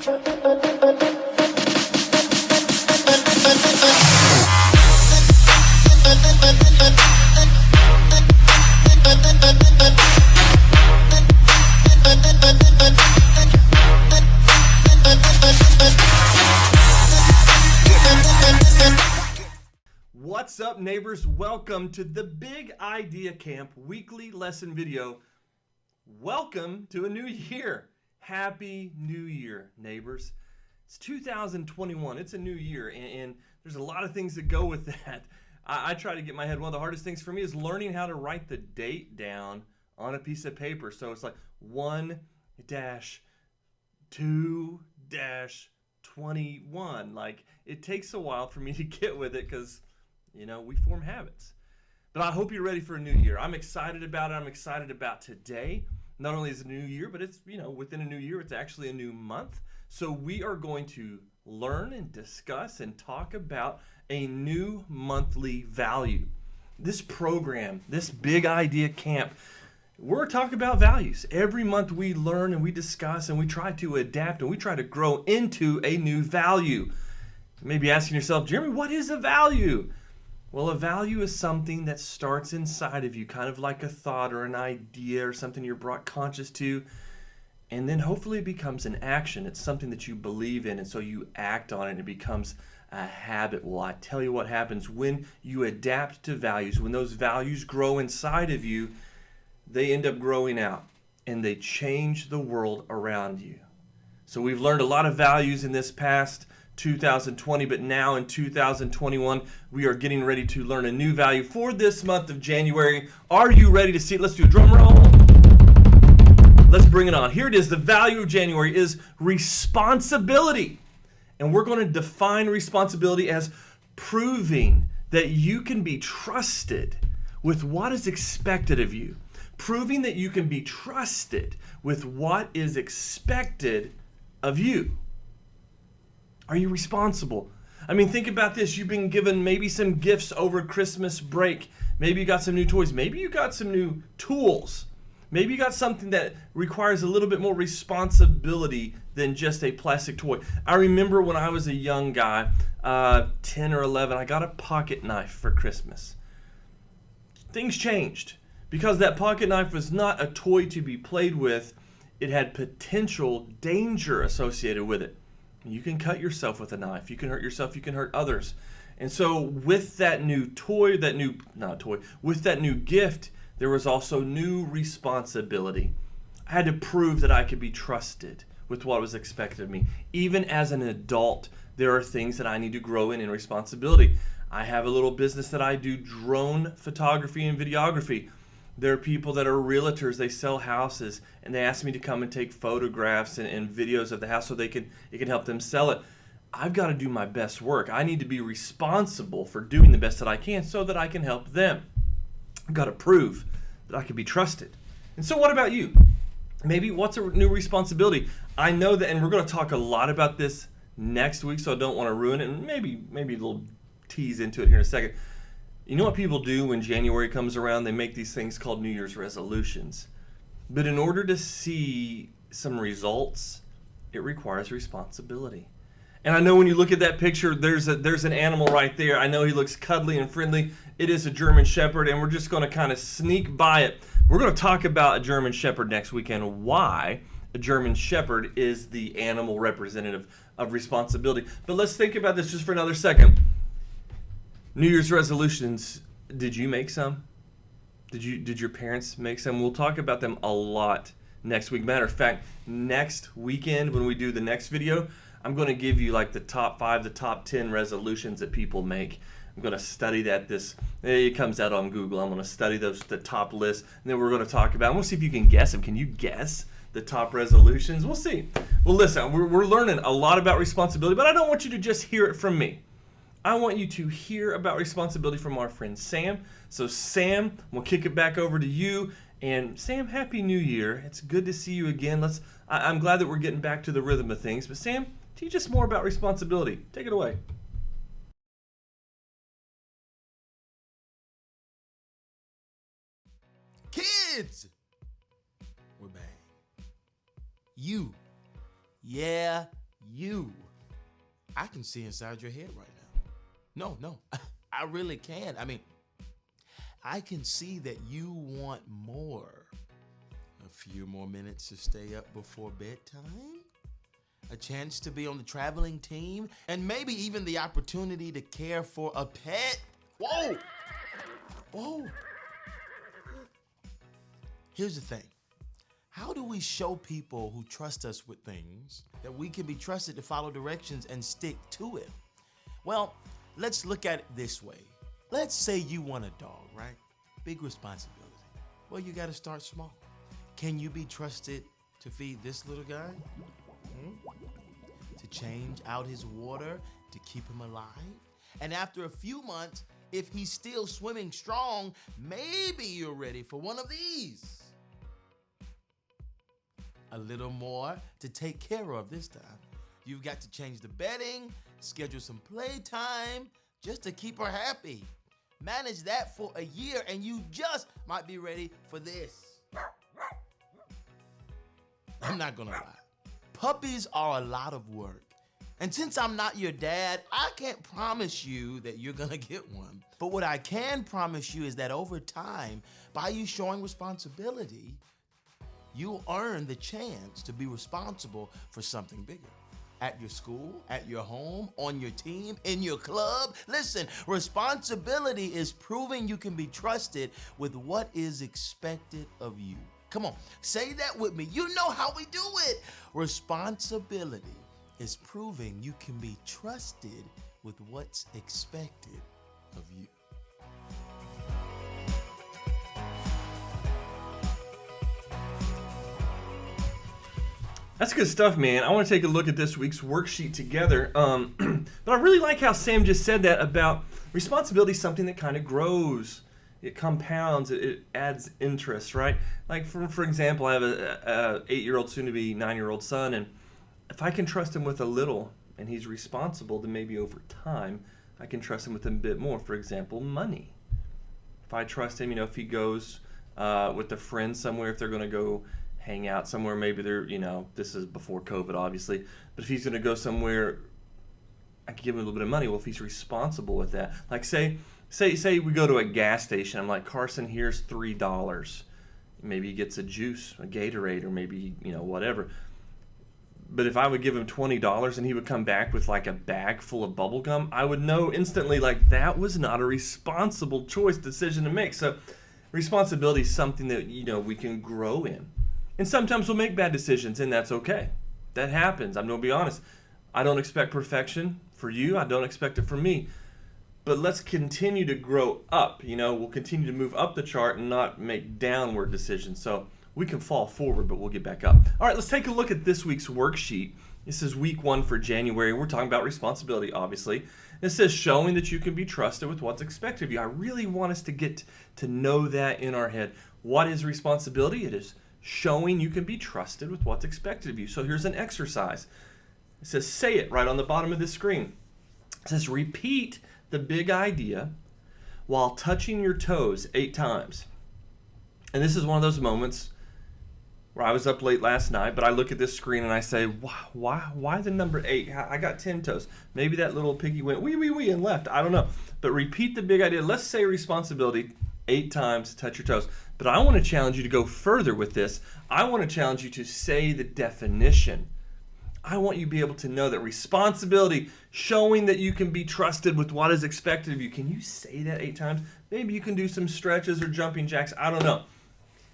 What's up, neighbors? Welcome to the Big Idea Camp weekly lesson video. Welcome to a new year. Happy New Year, neighbors. It's 2021. It's a new year, and there's a lot of things that go with that. I try to get my head. One of the hardest things for me is learning how to write the date down on a piece of paper. So it's like 1-2-21. Like, it takes a while for me to get with it because, you know, we form habits. But I hope you're ready for a new year. I'm excited about it. I'm excited about today. Not only is it a new year, but it's, within a new year, it's actually a new month. So we are going to learn and discuss and talk about a new monthly value. This program, this Big Idea Camp, we're talking about values. Every month we learn and we discuss and we try to adapt and we try to grow into a new value. You may be asking yourself, Jeremy, what is a value? Well, a value is something that starts inside of you, kind of like a thought or an idea or something you're brought conscious to, and then hopefully it becomes an action. It's something that you believe in, and so you act on it, and it becomes a habit. Well, I tell you what happens when you adapt to values. When those values grow inside of you, they end up growing out, and they change the world around you. So we've learned a lot of values in this past 2020, but now in 2021, we are getting ready to learn a new value for this month of January. Are you ready to see it? Let's do a drum roll. Let's bring it on. Here it is. The value of January is responsibility. And we're going to define responsibility as proving that you can be trusted with what is expected of you. Proving that you can be trusted with what is expected of you. Are you responsible? I mean, think about this. You've been given maybe some gifts over Christmas break. Maybe you got some new toys. Maybe you got some new tools. Maybe you got something that requires a little bit more responsibility than just a plastic toy. I remember when I was a young guy, 10 or 11, I got a pocket knife for Christmas. Things changed because that pocket knife was not a toy to be played with. It had potential danger associated with it. You can cut yourself with a knife. You can hurt yourself. You can hurt others. And so with that new toy, with that new gift, there was also new responsibility. I had to prove that I could be trusted with what was expected of me. Even as an adult, there are things that I need to grow in responsibility. I have a little business that I do drone photography and videography. There are people that are realtors, they sell houses, and they ask me to come and take photographs and videos of the house so it can help them sell it. I've got to do my best work. I need to be responsible for doing the best that I can so that I can help them. I've got to prove that I can be trusted. And so what about you? Maybe what's a new responsibility? I know that, and we're going to talk a lot about this next week, so I don't want to ruin it, and maybe a little tease into it here in a second. You know what people do when January comes around? They make these things called New Year's resolutions. But in order to see some results, it requires responsibility. And I know when you look at that picture, there's an animal right there. I know he looks cuddly and friendly. It is a German Shepherd, and we're just going to kind of sneak by it. We're going to talk about a German Shepherd next weekend, and why a German Shepherd is the animal representative of responsibility. But let's think about this just for another second. New Year's resolutions, did you make some? Did your parents make some? We'll talk about them a lot next week. Matter of fact, next weekend when we do the next video, I'm going to give you like the top 5, the top 10 resolutions that people make. I'm going to study that. It comes out on Google. I'm going to study the top list, and then we're going to talk about, and we'll see if you can guess them. Can you guess the top resolutions? We'll see. Well, listen, we're learning a lot about responsibility, but I don't want you to just hear it from me. I want you to hear about responsibility from our friend Sam. So Sam, we'll kick it back over to you. And Sam, Happy New Year. It's good to see you again. I'm glad that we're getting back to the rhythm of things. But Sam, teach us more about responsibility. Take it away. Kids! We're back. You. Yeah, You. I can see inside your head right now. No, I really can. I mean, I can see that you want more. A few more minutes to stay up before bedtime? A chance to be on the traveling team? And maybe even the opportunity to care for a pet? Whoa! Whoa! Here's the thing. How do we show people who trust us with things that we can be trusted to follow directions and stick to it? Well, let's look at it this way. Let's say you want a dog, right? Big responsibility. Well, you gotta start small. Can you be trusted to feed this little guy? To change out his water, to keep him alive? And after a few months, if he's still swimming strong, maybe you're ready for one of these. A little more to take care of this time. You've got to change the bedding, schedule some playtime, just to keep her happy. Manage that for a year and you just might be ready for this. I'm not gonna lie. Puppies are a lot of work. And since I'm not your dad, I can't promise you that you're gonna get one. But what I can promise you is that over time, by you showing responsibility, you'll earn the chance to be responsible for something bigger. At your school, at your home, on your team, in your club. Listen, responsibility is proving you can be trusted with what is expected of you. Come on, say that with me. You know how we do it. Responsibility is proving you can be trusted with what's expected of you. That's good stuff, man. I want to take a look at this week's worksheet together. But I really like how Sam just said that about responsibility is something that kind of grows. It compounds, it adds interest, right? Like, for example, I have a 8-year-old, soon-to-be 9-year-old son, and if I can trust him with a little and he's responsible, then maybe over time I can trust him with a bit more. For example, money. If I trust him, if he goes with a friend somewhere, if they're going to go hang out somewhere, maybe they're, this is before COVID, obviously, but if he's going to go somewhere, I can give him a little bit of money. Well, if he's responsible with that, like say we go to a gas station, I'm like, Carson, here's $3. Maybe he gets a juice, a Gatorade, or maybe, whatever. But if I would give him $20 and he would come back with like a bag full of bubble gum, I would know instantly, like, that was not a responsible decision to make. So responsibility is something that, we can grow in. And sometimes we'll make bad decisions, and that's okay. That happens. I'm going to be honest. I don't expect perfection for you. I don't expect it from me. But let's continue to grow up. We'll continue to move up the chart and not make downward decisions. So we can fall forward, but we'll get back up. All right, let's take a look at this week's worksheet. This is week 1 for January. We're talking about responsibility, obviously. It says showing that you can be trusted with what's expected of you. I really want us to get to know that in our head. What is responsibility? It is showing you can be trusted with what's expected of you. So here's an exercise. It says, say it right on the bottom of the screen. It says, repeat the big idea while touching your toes 8 times. And this is one of those moments where I was up late last night, but I look at this screen and I say, why the number 8? I got 10 toes. Maybe that little piggy went wee and left. I don't know. But repeat the big idea. Let's say responsibility 8 times, touch your toes. But I want to challenge you to go further with this. I want to challenge you to say the definition. I want you to be able to know that responsibility, showing that you can be trusted with what is expected of you. Can you say that 8 times? Maybe you can do some stretches or jumping jacks. I don't know.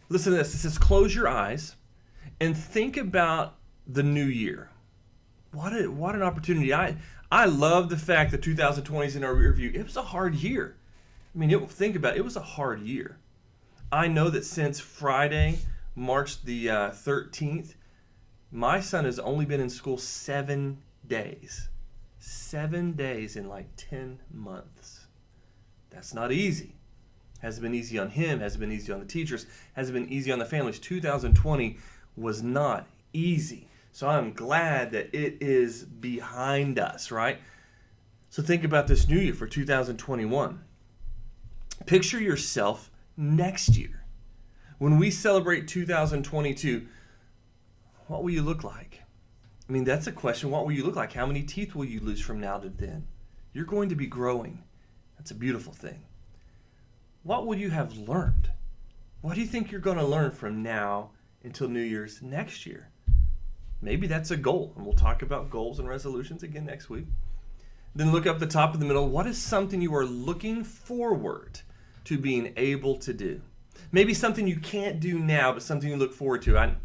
Listen to this. It says close your eyes and think about the new year. What an opportunity. I love the fact that 2020 is in our rear view. It was a hard year. Think about it. It was a hard year. I know that since Friday, March the 13th, my son has only been in school 7 days. 7 days in like 10 months. That's not easy. Hasn't been easy on him, hasn't been easy on the teachers, hasn't been easy on the families. 2020 was not easy. So I'm glad that it is behind us, right? So think about this new year for 2021. Picture yourself next year. When we celebrate 2022, what will you look like? I mean, that's a question. What will you look like? How many teeth will you lose from now to then? You're going to be growing. That's a beautiful thing. What will you have learned? What do you think you're going to learn from now until New Year's next year? Maybe that's a goal, and we'll talk about goals and resolutions again next week. Then look up the top of the middle. What is something you are looking forward to being able to do? Maybe something you can't do now, but something you look forward to.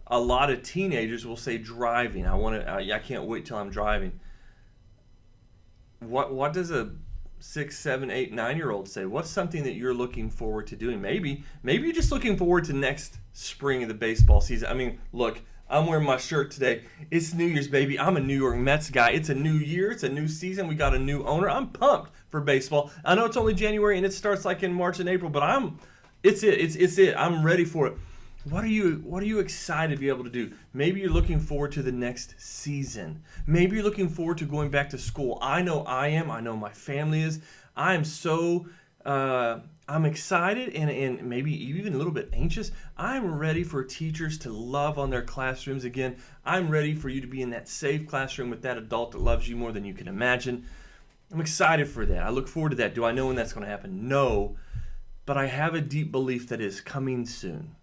A lot of teenagers will say driving. I can't wait till I'm driving. What does a 6, 7, 8, 9-year-old say? What's something that you're looking forward to doing? Maybe you're just looking forward to next spring of the baseball season. I mean, look, I'm wearing my shirt today. It's New Year's, baby. I'm a New York Mets guy. It's a new year. It's a new season. We got a new owner. I'm pumped for baseball. I know it's only January and it starts like in March and April, but it's it. I'm ready for it. What are you excited to be able to do? Maybe you're looking forward to the next season. Maybe you're looking forward to going back to school. I know I am. I know my family is. I am so I'm excited and maybe even a little bit anxious. I'm ready for teachers to love on their classrooms again. I'm ready for you to be in that safe classroom with that adult that loves you more than you can imagine. I'm excited for that. I look forward to that. Do I know when that's going to happen? No. But I have a deep belief that is coming soon.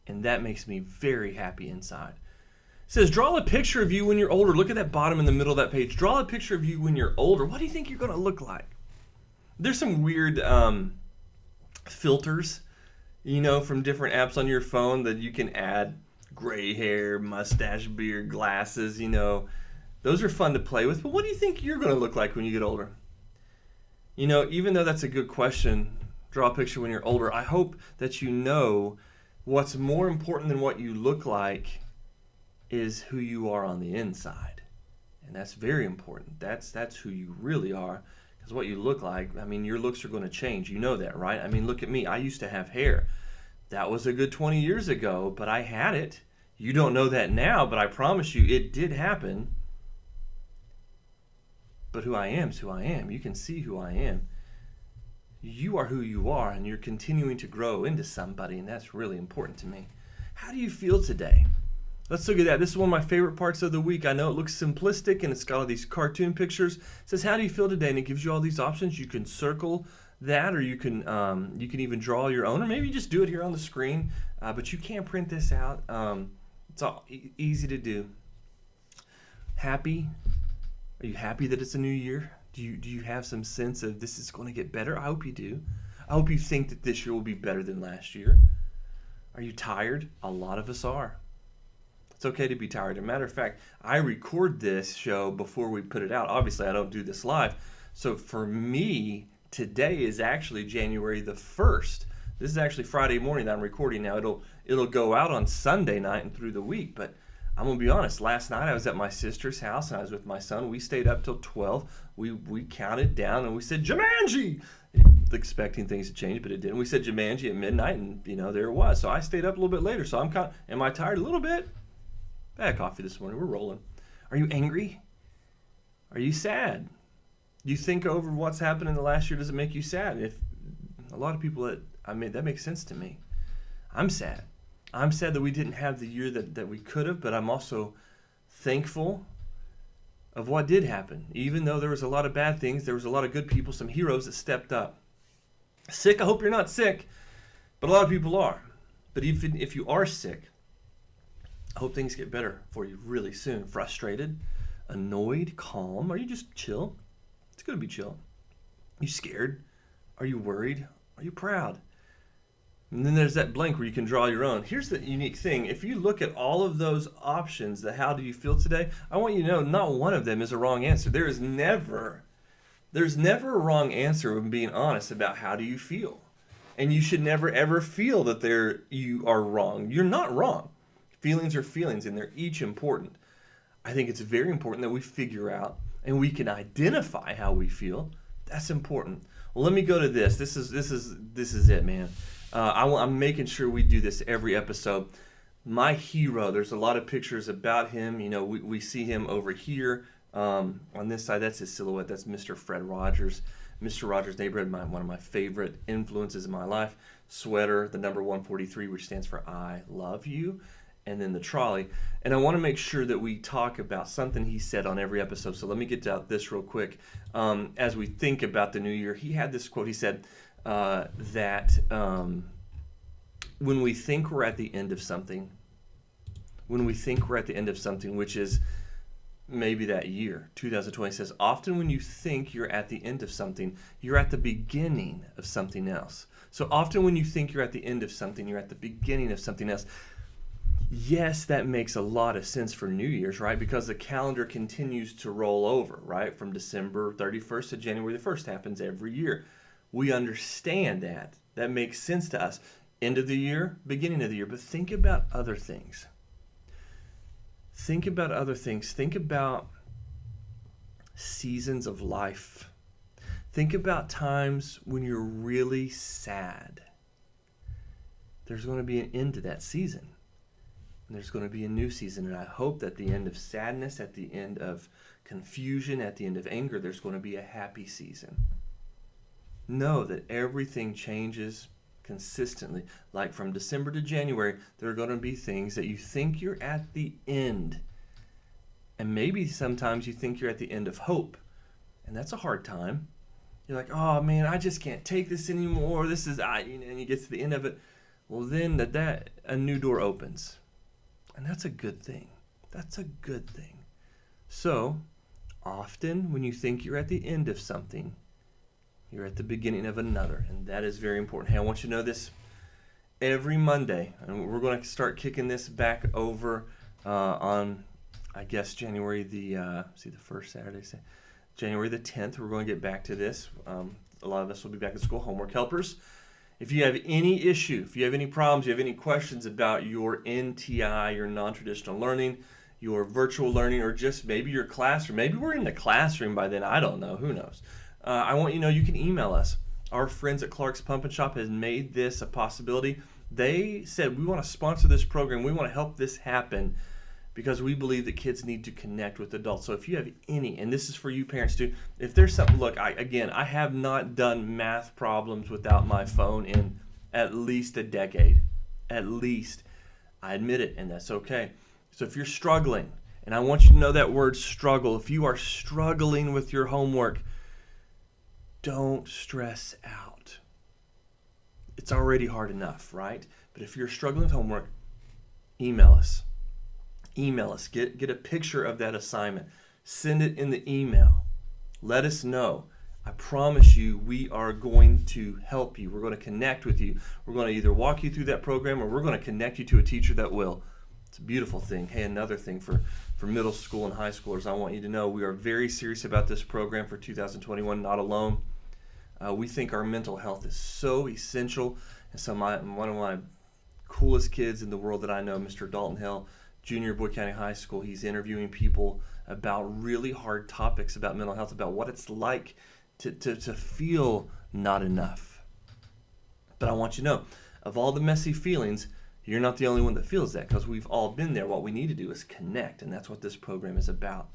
And that makes me very happy inside. It says, draw a picture of you when you're older. Look at that bottom in the middle of that page. Draw a picture of you when you're older. What do you think you're going to look like? There's some weird filters, from different apps on your phone that you can add. Gray hair, mustache, beard, glasses, Those are fun to play with. But what do you think you're going to look like when you get older? Even though that's a good question, draw a picture when you're older, I hope that you know what's more important than what you look like is who you are on the inside. And that's very important. That's who you really are. Because what you look like, your looks are going to change. You know that, right? Look at me. I used to have hair. That was a good 20 years ago, but I had it. You don't know that now, but I promise you it did happen. But who I am is who I am. You can see who I am. You are who you are, and you're continuing to grow into somebody, and that's really important to me. How do you feel today? Let's look at that. This is one of my favorite parts of the week. I know it looks simplistic, and it's got all these cartoon pictures. It says, how do you feel today? And it gives you all these options. You can circle that, or you can even draw your own, or maybe just do it here on the screen, but you can't print this out. It's all easy to do. Happy? Are you happy that it's a new year? Do you have some sense of this is going to get better? I hope you do. I hope you think that this year will be better than last year. Are you tired? A lot of us are. It's okay to be tired. As a matter of fact, I record this show before we put it out. Obviously, I don't do this live. So for me, today is actually January the 1st. This is actually Friday morning that I'm recording now. It'll go out on Sunday night and through the week, but I'm going to be honest. Last night I was at my sister's house and I was with my son. We stayed up till 12. We counted down and we said, Jumanji! Expecting things to change, but it didn't. We said Jumanji at midnight and, there it was. So I stayed up a little bit later. So am I tired? A little bit. I had coffee this morning. We're rolling. Are you angry? Are you sad? Do you think over what's happened in the last year? Does it make you sad? If a lot of people that makes sense to me. I'm sad. I'm sad that we didn't have the year that we could have, but I'm also thankful of what did happen. Even though there was a lot of bad things, there was a lot of good people, some heroes that stepped up. Sick, I hope you're not sick, but a lot of people are. But even if you are sick, I hope things get better for you really soon. Frustrated, annoyed, calm. Are you just chill? It's good to be chill. Are you scared? Are you worried? Are you proud? And then there's that blank where you can draw your own. Here's the unique thing. If you look at all of those options, the how do you feel today, I want you to know not one of them is a wrong answer. There's never a wrong answer when being honest about how do you feel. And you should never ever feel that you are wrong. You're not wrong. Feelings are feelings and they're each important. I think it's very important that we figure out and we can identify how we feel. That's important. Well, let me go to this. This is it, man. I'm making sure we do this every episode. My hero, there's a lot of pictures about him. We see him over here on this side. That's his silhouette. That's Mr. Fred Rogers. Mr. Rogers' Neighborhood, one of my favorite influences in my life. Sweater, the number 143, which stands for I love you. and then the trolley. And I want to make sure that we talk about something he said on every episode. So let me get out this real quick. As we think about the new year, he had this quote. He said that when we think we're at the end of something, which is maybe that year, 2020, says, often when you think you're at the end of something, you're at the beginning of something else. So often when you think you're at the end of something, you're at the beginning of something else. Yes, that makes a lot of sense for New Year's, right? Because the calendar continues to roll over, right? From December 31st to January the 1st happens every year. We understand that. That makes sense to us. End of the year, beginning of the year. But think about other things. Think about other things. Think about seasons of life. Think about times when you're really sad. There's going to be an end to that season. And there's going to be a new season. And I hope that at the end of sadness, at the end of confusion, at the end of anger, there's going to be a happy season. Know that everything changes consistently. Like from December to January, there are going to be things that you think you're at the end. And maybe sometimes you think you're at the end of hope. And that's a hard time. You're like, oh man, I just can't take this anymore. And you get to the end of it. Well, then that a new door opens. And that's a good thing. That's a good thing. So, often when you think you're at the end of something, you're at the beginning of another. And that is very important. Hey, I want you to know this every Monday. And we're going to start kicking this back over on, I guess, January the first Saturday, January the 10th. We're going to get back to this. A lot of us will be back at school, homework helpers. If you have any issue, if you have any problems, you have any questions about your NTI, your non-traditional learning, your virtual learning, or just maybe your classroom, maybe we're in the classroom by then, I don't know, who knows. I want you to know you can email us. Our friends at Clark's Pump and Shop has made this a possibility. They said, we want to sponsor this program. We want to help this happen because we believe that kids need to connect with adults. So if you have any, and this is for you parents too, if there's something, look, I have not done math problems without my phone in at least a decade. At least. I admit it, and that's okay. So if you're struggling, and I want you to know that word struggle, if you are struggling with your homework, don't stress out. It's already hard enough, right? But if you're struggling with homework, email us. Email us. Get a picture of that assignment. Send it in the email. Let us know. I promise you we are going to help you. We're going to connect with you. We're going to either walk you through that program or we're going to connect you to a teacher that will. It's a beautiful thing. Hey, another thing for middle school and high schoolers, I want you to know we are very serious about this program for 2021, not alone. We think our mental health is so essential. And so one of my coolest kids in the world that I know, Mr. Dalton Hill, Junior Boyd County High School, he's interviewing people about really hard topics about mental health, about what it's like to feel not enough. But I want you to know, of all the messy feelings, you're not the only one that feels that because we've all been there. What we need to do is connect, and that's what this program is about.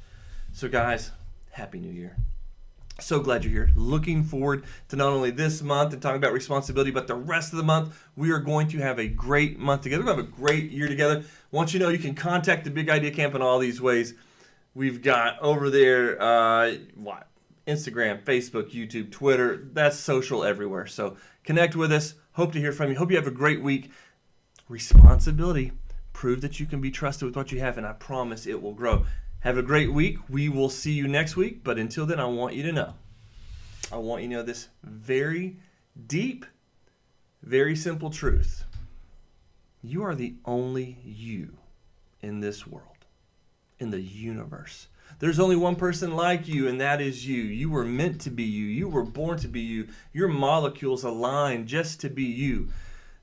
So guys, Happy New Year. So glad you're here. Looking forward to not only this month and talking about responsibility, but the rest of the month. We are going to have a great month together. We're going to have a great year together. Want you to know you can contact the Big Idea Camp in all these ways. We've got over there, Instagram, Facebook, YouTube, Twitter. That's social everywhere. So connect with us. Hope to hear from you. Hope you have a great week. Responsibility. Prove that you can be trusted with what you have, and I promise it will grow. Have a great week. We will see you next week. But until then, I want you to know this very deep, very simple truth. You are the only you in this world, in the universe. There's only one person like you, and that is you. You were meant to be you. You were born to be you. Your molecules align just to be you.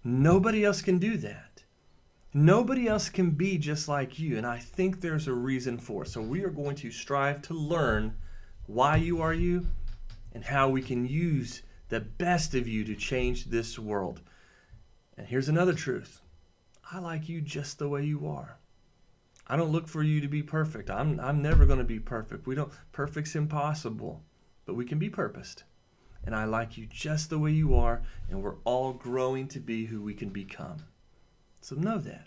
Nobody else can do that. Nobody else can be just like you, and I think there's a reason for it. So we are going to strive to learn why you are you and how we can use the best of you to change this world. And here's another truth. I like you just the way you are. I don't look for you to be perfect. I'm never going to be perfect. Perfect's impossible, but we can be purposed. And I like you just the way you are, and we're all growing to be who we can become. So know that.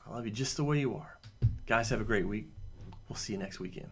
I love you just the way you are. Guys, have a great week. We'll see you next weekend.